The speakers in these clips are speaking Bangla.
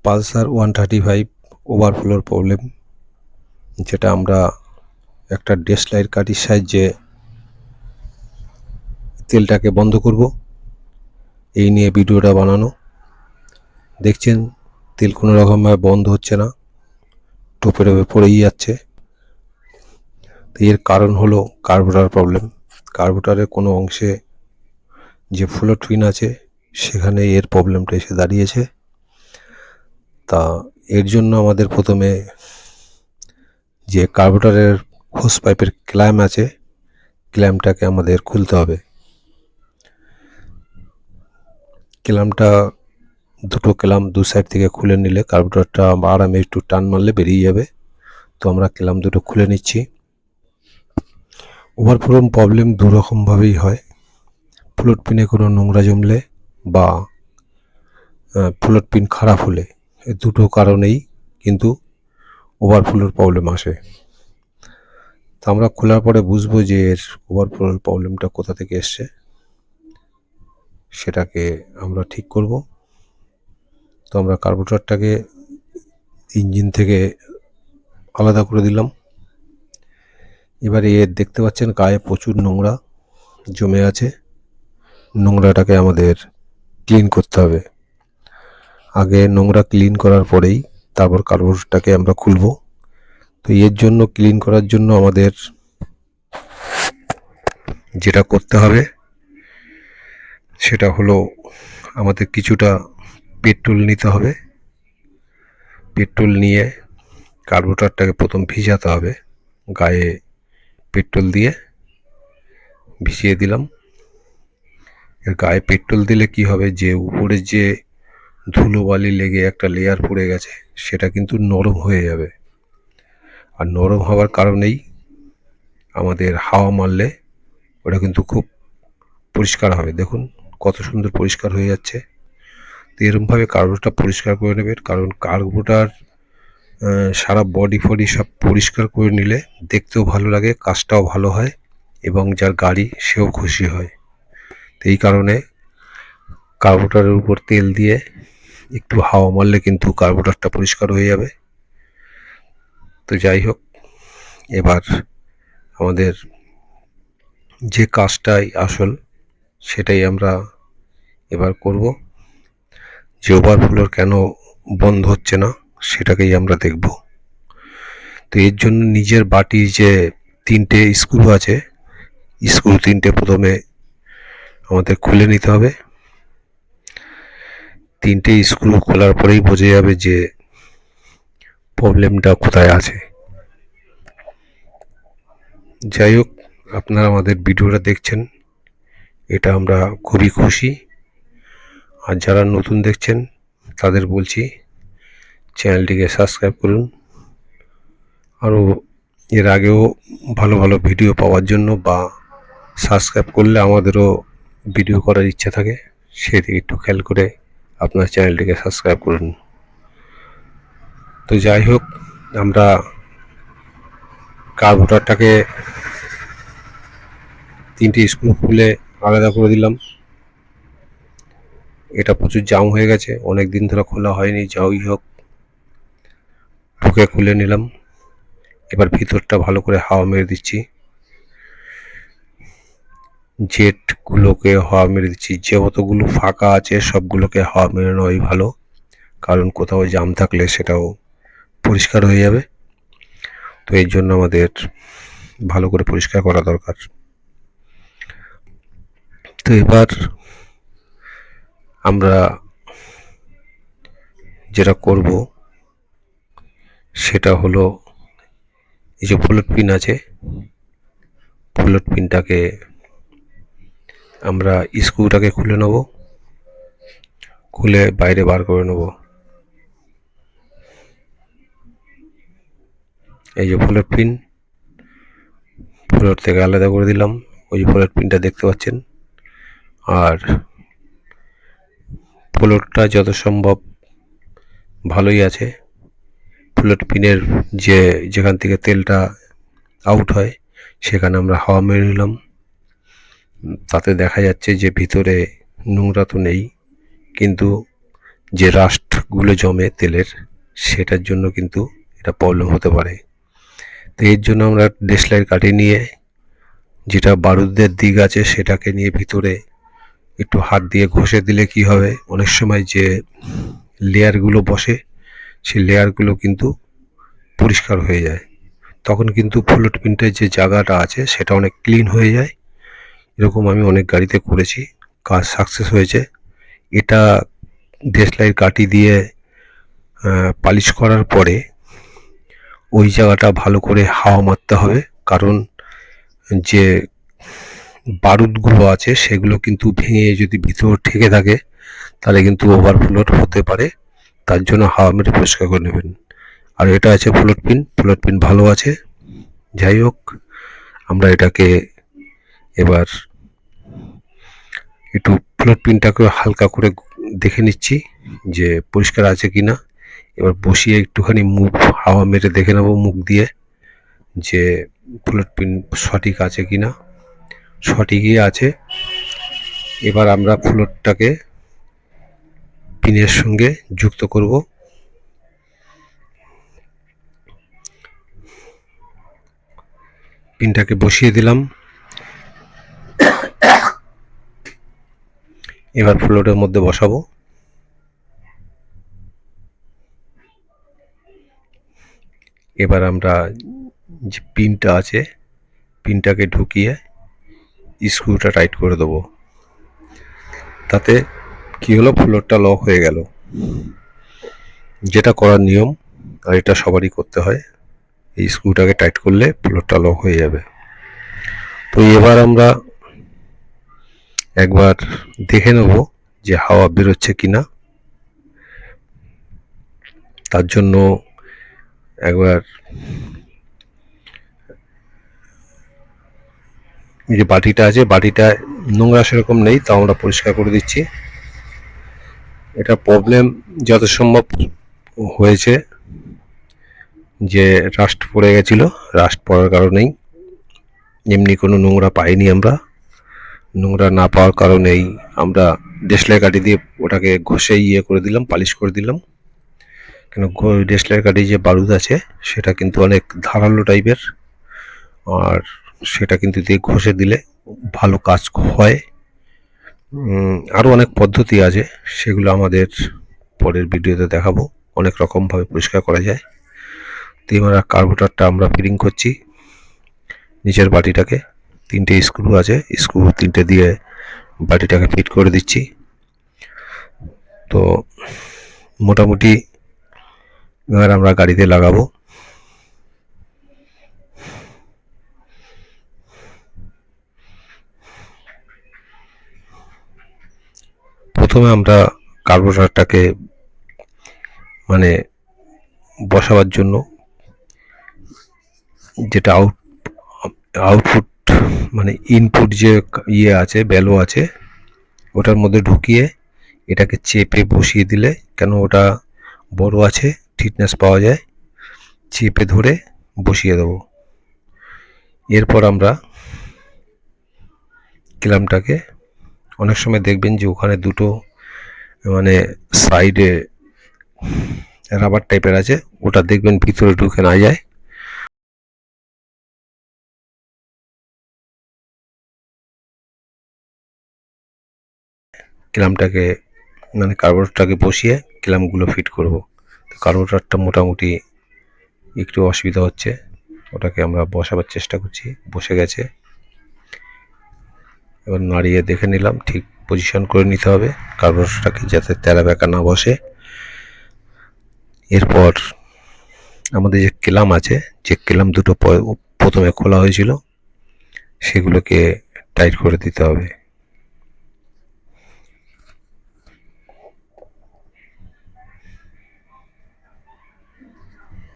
পালসার 135 ওভারফ্লোর প্রবলেম, যেটা আমরা একটা ডেসলাইট কাঠির সাহায্যে তেলটাকে বন্ধ করব, এই নিয়ে ভিডিওটা বানানো। দেখছেন তেল কোনো রকমভাবে বন্ধ হচ্ছে না, টোপে পড়েই যাচ্ছে। তো এর কারণ হলো কার্বোরেটর প্রবলেম। কার্বোরেটরের কোনো অংশে যে ফ্লোট পিন আছে সেখানে এর প্রবলেমটা এসে দাঁড়িয়েছে। তা এর জন্য আমাদের প্রথমে যে কার্বোরেটরের হোস পাইপের ক্ল্যাম্প আছে, ক্ল্যাম্পটাকে আমাদের খুলতে হবে। ক্ল্যাম্পটা দুটো ক্ল্যাম্প দু সাইড থেকে খুলে নিলে কার্বোরেটরটা আরামে একটু টান মারলে বেরিয়ে যাবে। তো আমরা ক্ল্যাম্প দুটো খুলে নিচ্ছি। ওভারফ্লো প্রবলেম দু রকমভাবেই হয়। ফ্লোট পিনে কোনো নোংরা জমলে বা ফ্লোট পিন খারাপ হলে, এই দুটো কারণেই কিন্তু ওভারফ্লোর প্রবলেম আসে। তা আমরা খোলার পরে বুঝবো যে এর ওভারফ্লোর প্রবলেমটা কোথা থেকে এসছে, সেটাকে আমরা ঠিক করব। তো আমরা কার্বোরেটরটাকে ইঞ্জিন থেকে আলাদা করে দিলাম। এবারে এর দেখতে পাচ্ছেন গায়ে প্রচুর নোংরা জমে আছে। নোংরাটাকে আমাদের ক্লিন করতে হবে। আগে নোংরা ক্লিন করার পরেই তারপর কার্বোরেটরটাকে আমরা খুলব। তো এর জন্য ক্লিন করার জন্য আমাদের যেটা করতে হবে সেটা হলো আমাদের কিছুটা পেট্রোল নিতে হবে। পেট্রোল নিয়ে কার্বোরেটরটাকে প্রথম ভিজাতে হবে। গায়ে পেট্রোল দিয়ে ভিজিয়ে দিলাম। এর গায়ে পেট্রোল দিলে কি হবে, যে উপরে যে ধুলোবালি লেগে একটা লেয়ার পড়ে গেছে সেটা কিন্তু নরম হয়ে যাবে। আর নরম হওয়ার কারণেই আমাদের হাওয়া মারলে ওটা কিন্তু খুব পরিষ্কার হবে। দেখুন কত সুন্দর পরিষ্কার হয়ে যাচ্ছে। তো এরকমভাবে কার্বোরেটরটা পরিষ্কার করে নেবেন, কারণ কার্বোরেটর সারা বডি ফডি সব পরিষ্কার করে নিলে দেখতেও ভালো লাগে, কাজটাও ভালো হয় এবং যার গাড়ি সেও খুশি হয়। তো এই কারণে কার্বোরেটরের উপর তেল দিয়ে একটু হাওয়া মারলে কিন্তু কার্বোরেটরটা পরিষ্কার হয়ে যাবে। তো যাই হোক, এবার আমাদের যে কাজটাই আসল সেটাই আমরা এবার করব। যে ওভারফ্লোর কেন বন্ধ হচ্ছে না সেটাকেই আমরা দেখব। তো এর জন্য নিজের বাটির যে 3টে স্ক্রু আছে, স্ক্রু 3টে প্রথমে আমাদের খুলে নিতে হবে। 3টে স্ক্রু খোলার পরেই বোঝা যাবে যে প্রবলেমটা কোথায় আছে। যাই হোক, আপনারা আমাদের ভিডিওটা দেখছেন, এটা আমরা খুবই খুশি। আর যারা নতুন দেখছেন তাদের বলছি চ্যানেলটিকে সাবস্ক্রাইব করুন। আরও এর আগেও ভালো ভালো ভিডিও পাওয়ার জন্য বা সাবস্ক্রাইব করলে আমাদেরও ভিডিও করার ইচ্ছা থাকে, সেদিকে একটু খেয়াল করে আপনার চ্যানেলটিকে সাবস্ক্রাইব করুন। তো যাই হোক, আমরা কার্বোরেটরটাকে 3টে স্ক্রু খুলে আলাদা করে দিলাম। এটা প্রচুর জাম হয়ে গেছে, অনেক দিন ধরে খোলা হয়নি। যাই হোক, ঢুকে খুলে নিলাম। এবার ভিতরটা ভালো করে হাওয়া মেরে দিচ্ছি, জেটগুলোকে হাওয়া মেরে দিচ্ছি। যে যতগুলো ফাঁকা আছে সবগুলোকে হাওয়া মেরে নেওয়াই ভালো, কারণ কোথাও জাম থাকলে সেটাও পরিষ্কার হয়ে যাবে। তো এই জন্য আমাদের ভালো করে পরিষ্কার করা দরকার। তো এবার আমরা যেটা করব সেটা হলো, এই যে ফ্লোট পিন আছে, ফ্লোট পিনটাকে আমরা স্ক্রুটাকে খুলে নেব, খুলে বাইরে বার করে নেব। এই যে ফ্লোট পিন, ফ্লোট থেকে আলাদা করে দিলাম। ওই যে ফ্লোট পিনটা দেখতে পাচ্ছেন। আর ফ্লোটটা যত সম্ভব ভালোই আছে। ফ্লোট পিনের যেখান থেকে তেলটা আউট হয় সেখানে আমরা হাওয়া মেরে নিলাম। তাতে দেখা যাচ্ছে যে ভিতরে নোংরা তো নেই, কিন্তু যে রাস্ট গুলো জমে তেলের, সেটার জন্য কিন্তু এটা প্রবলেম হতে পারে। তো এর জন্য আমরা দেশলাই কাঠি নিয়ে, যেটা বারুদের দিক আছে সেটাকে নিয়ে ভিতরে একটু হাত দিয়ে ঘষে দিলে কি হবে, অনেক সময় যে লেয়ারগুলো বসে সেই লেয়ারগুলো কিন্তু পরিষ্কার হয়ে যায়। তখন কিন্তু ফ্লোট পিনটের যে জায়গাটা আছে সেটা অনেক ক্লিন হয়ে যায়। এরকম আমি অনেক গাড়িতে করেছি, কাজ সাকসেস হয়েছে। এটা দেশলাই কাঠি দিয়ে পালিশ করার পরে ওই জায়গাটা ভালো করে হাওয়া মারতে হবে, কারণ যে বারুদগুলো আছে সেগুলো কিন্তু ভেঙে যদি ভিতর ঠেকে থাকে তাহলে কিন্তু ওভারফ্লোট হতে পারে। তার জন্য হাওয়া মেরে পরিষ্কার করে নেবেন। আর এটা আছে ফ্লোট পিন ভালো আছে। যাই হোক, আমরা এটাকে এবার একটু ফ্লোট পিনটাকে হালকা করে দেখে নিচ্ছি যে পরিষ্কার আছে কি না। এবার বসিয়ে একটুখানি মুখ হাওয়া মেরে দেখে নেব মুখ দিয়ে যে ফ্লোট পিন সঠিক আছে কি না। সঠিকই আছে। এবার আমরা ফ্লোটটাকে পিনের সঙ্গে যুক্ত করব। পিনটাকে বসিয়ে দিলাম। এবার ফ্লোটের মধ্যে বসাবো। এবার আমরা যে পিনটা আছে পিনটাকে ঢুকিয়ে স্ক্রুটা টাইট করে দেবো। তাতে কি হলো, ফ্লোটটা লক হয়ে গেল। যেটা করার নিয়ম, আর এটা সবারই করতে হয়, এই স্ক্রুটাকে টাইট করলে ফ্লোটটা লক হয়ে যাবে। তো এবার আমরা একবার দেখে নেব যে হাওয়া বেরোচ্ছে কিনা। তার জন্য একবার যে বাটিটা আছে, বাটিটা নোংরা সেরকম নেই, তাও আমরা পরিষ্কার করে দিচ্ছি। এটা প্রবলেম যত সম্ভব হয়েছে যে রাস্ট পড়ে গেছিল, রাস্ট পড়ার কারণেই, এমনি কোনো নোংরা পাইনি আমরা। নোংরা না পাওয়ার কারণেই আমরা দেশলাই কাঠি দিয়ে ওটাকে ঘষে করে দিলাম, পালিশ করে দিলাম। কেন দেশলাই কাঠি যে বারুদ আছে সেটা কিন্তু অনেক ধারালো টাইপের, আর সেটা কিন্তু দিয়ে ঘষে দিলে ভালো কাজ হয়। আরও অনেক পদ্ধতি আছে, সেগুলো আমাদের পরের ভিডিওতে দেখাবো। অনেক রকমভাবে পরিষ্কার করা যায়। তো এবার কার্বোরেটরটা আমরা ফিটিং করছি নিচের বাটিটাকে। 3টে স্ক্রু আছে, স্ক্রু 3টে দিয়ে বাটিটাকে ফিট করে দিচ্ছি। তো মোটামুটি এবার আমরা গাড়িতে লাগাবো। প্রথমে আমরা কার্বোরেটরটাকে মানে বসাবার জন্য যেটা আউটপুট মানে ইনপুট যে আছে, ভ্যালু আছে, ওটার মধ্যে ঢুকিয়ে এটাকে চেপে বসিয়ে দিলে, কেন ওটা বড় আছে, ঠিকনেস পাওয়া যায়, চেপে ধরে বসিয়ে দেবো। এরপর আমরা ক্ল্যাম্পটাকে, অনেক সময় দেখবেন যে ওখানে দুটো মানে সাইডে রাবার টাইপের আছে, ওটা দেখবেন ভিতরে ঢুকে না যায়। ক্ল্যাম্পটাকে মানে কার্বোরেটরটাকে বসিয়ে ক্ল্যাম্পগুলো ফিট করব। তো কার্বোরেটরটা মোটামুটি একটু অসুবিধা হচ্ছে, ওটাকে আমরা বসাবার চেষ্টা করছি। বসে গেছে, এবার নাড়িয়ে দেখে নিলাম, ঠিক পজিশন করে নিতে হবে কার্বোরেটরটাকে যাতে তেরা বেঁকা না বসে। এরপর আমাদের যে ক্ল্যাম্প আছে, যে ক্ল্যাম্প দুটো প্রথমে খোলা হয়েছিল সেগুলোকে টাইট করে দিতে হবে।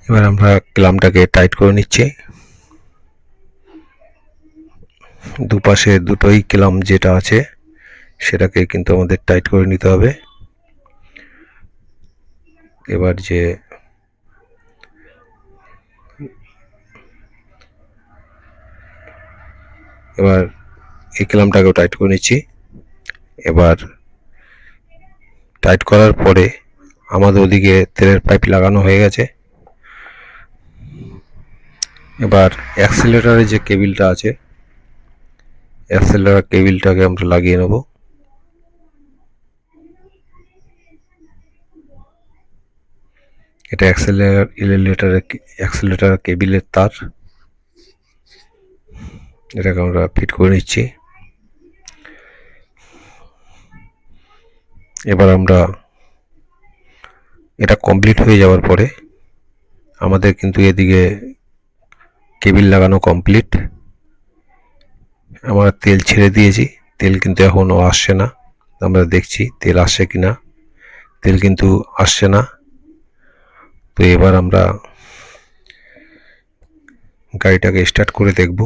এবার আমরা ক্ল্যাম্পটাকে টাইট করে নিচ্ছি। দুপাশে দুটোই ক্ল্যাম্প যেটা আছে সেটাকে কিন্তু আমাদের টাইট করে নিতে হবে। এবার যে এবার এই ক্ল্যাম্পটাকেও টাইট করে নিচ্ছি। এবার টাইট করার পরে আমাদের ওদিকে তেলের পাইপ লাগানো হয়ে গেছে। এবার অ্যাক্সিলারেটরের যে কেবিলটা আছে, অ্যাক্সিলারেটর কেবিলটাকে আমরা লাগিয়ে নেব। এটা অ্যাক্সিলারেটর কেবিলের তার, এটাকে আমরা ফিট করে নিচ্ছি। এবার আমরা এটা কমপ্লিট হয়ে যাওয়ার পরে আমাদের কিন্তু এদিকে কেবিল লাগানো কমপ্লিট। আমরা তেল ছেড়ে দিয়েছি, তেল কিন্তু এখনও আসছে না। আমরা দেখছি তেল আসছে কিনা, তেল কিন্তু আসছে না। তো এবার আমরা গাড়িটাকে স্টার্ট করে দেখব।